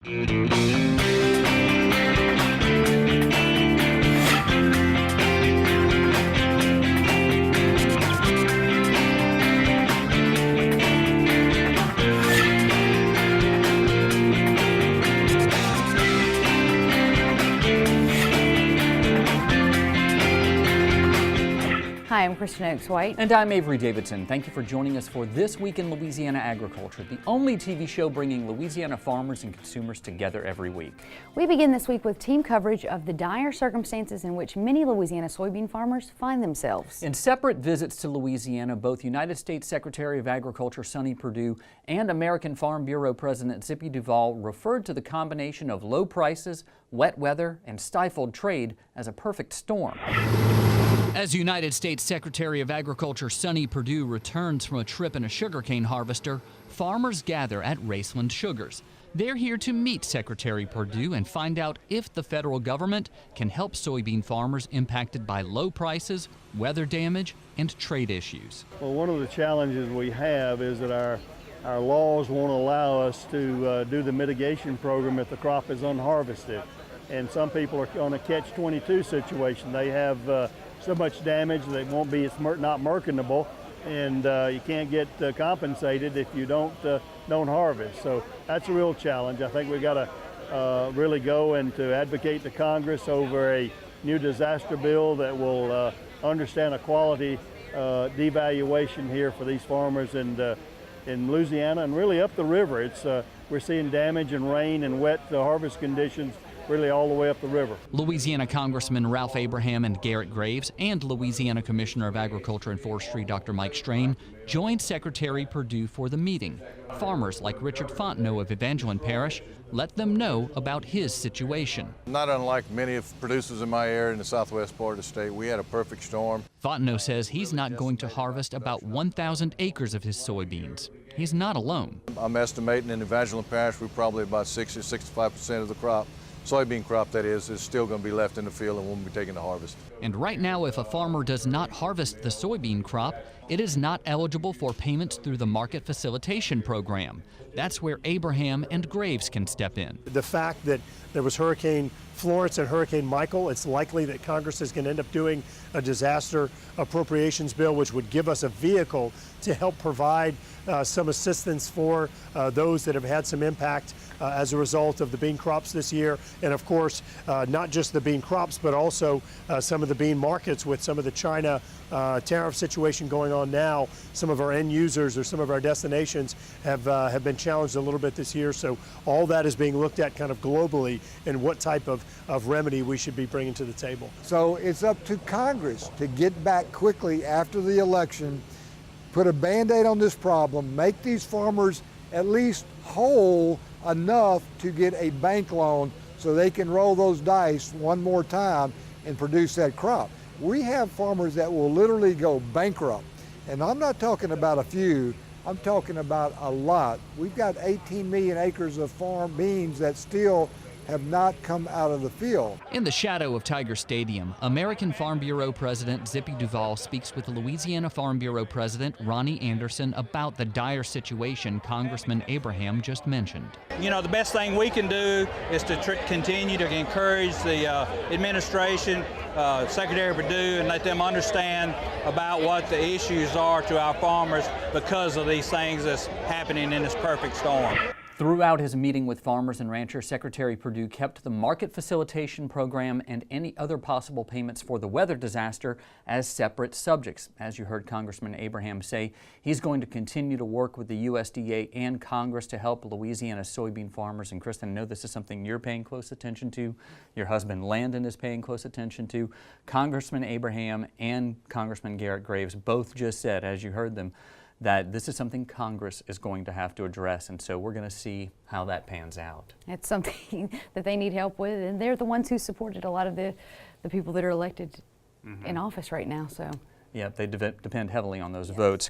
Hi, I'm Kristen Oaks-White. And I'm Avery Davidson. Thank you for joining us for This Week in Louisiana Agriculture, the only TV show bringing Louisiana farmers and consumers together every week. We begin this week with team coverage of the dire circumstances in which many Louisiana soybean farmers find themselves. In separate visits to Louisiana, both United States Secretary of Agriculture Sonny Perdue and American Farm Bureau President Zippy Duvall referred to the combination of low prices, wet weather, and stifled trade as a perfect storm. As United States Secretary of Agriculture Sonny Perdue returns from a trip in a sugarcane harvester, farmers gather at Raceland Sugars. They're here to meet Secretary Perdue and find out if the federal government can help soybean farmers impacted by low prices, weather damage, and trade issues. Well, one of the challenges we have is that our laws won't allow us to do the mitigation program if the crop is unharvested. And some people are on a catch-22 situation. They have so much damage that it's not merchantable, and you can't get compensated if you don't harvest. So that's a real challenge. I think we've got to really go and to advocate to Congress over a new disaster bill that will understand a quality devaluation here for these farmers in Louisiana and really up the river. We're seeing damage and rain and wet harvest conditions really all the way up the river. Louisiana Congressman Ralph Abraham and Garrett Graves and Louisiana Commissioner of Agriculture and Forestry Dr. Mike Strain joined Secretary Perdue for the meeting. Farmers like Richard Fontenot of Evangeline Parish let them know about his situation. Not unlike many of producers in my area in the southwest part of the state, we had a perfect storm. Fontenot says he's not going to harvest about 1,000 acres of his soybeans. He's not alone. I'm estimating in Evangeline Parish we're probably about 60-65% of the crop. Soybean crop, that is still going to be left in the field and won't be taken to harvest. And right now, if a farmer does not harvest the soybean crop, it is not eligible for payments through the Market Facilitation Program. That's where Abraham and Graves can step in. The fact that there was Hurricane Florence and Hurricane Michael, it's likely that Congress is going to end up doing a disaster appropriations bill, which would give us a vehicle to help provide some assistance for those that have had some impact as a result of the bean crops this year. And of course, not just the bean crops, but also some of the bean markets with some of the China tariff situation going on now. Some of our end users or some of our destinations have been challenged a little bit this year. So all that is being looked at kind of globally and what type of remedy we should be bringing to the table. So it's up to Congress to get back quickly after the election, put a Band-Aid on this problem, make these farmers at least whole enough to get a bank loan so they can roll those dice one more time and produce that crop. We have farmers that will literally go bankrupt. And I'm not talking about a few, I'm talking about a lot. We've got 18 million acres of farm beans that still have not come out of the field. In the shadow of Tiger Stadium, American Farm Bureau President Zippy Duvall speaks with Louisiana Farm Bureau President Ronnie Anderson about the dire situation Congressman Abraham just mentioned. You know, the best thing we can do is to continue to encourage the administration, Secretary Perdue, and let them understand about what the issues are to our farmers because of these things that's happening in this perfect storm. Throughout his meeting with farmers and ranchers, Secretary Perdue kept the Market Facilitation Program and any other possible payments for the weather disaster as separate subjects. As you heard Congressman Abraham say, he's going to continue to work with the USDA and Congress to help Louisiana's soybean farmers. And Kristen, I know this is something you're paying close attention to. Your husband Landon is paying close attention to. Congressman Abraham and Congressman Garrett Graves both just said, as you heard them, that this is something Congress is going to have to address, and so we're going to see how that pans out. It's something that they need help with, and they're the ones who supported a lot of the people that are elected in office right now. So, yeah, they depend heavily on those votes.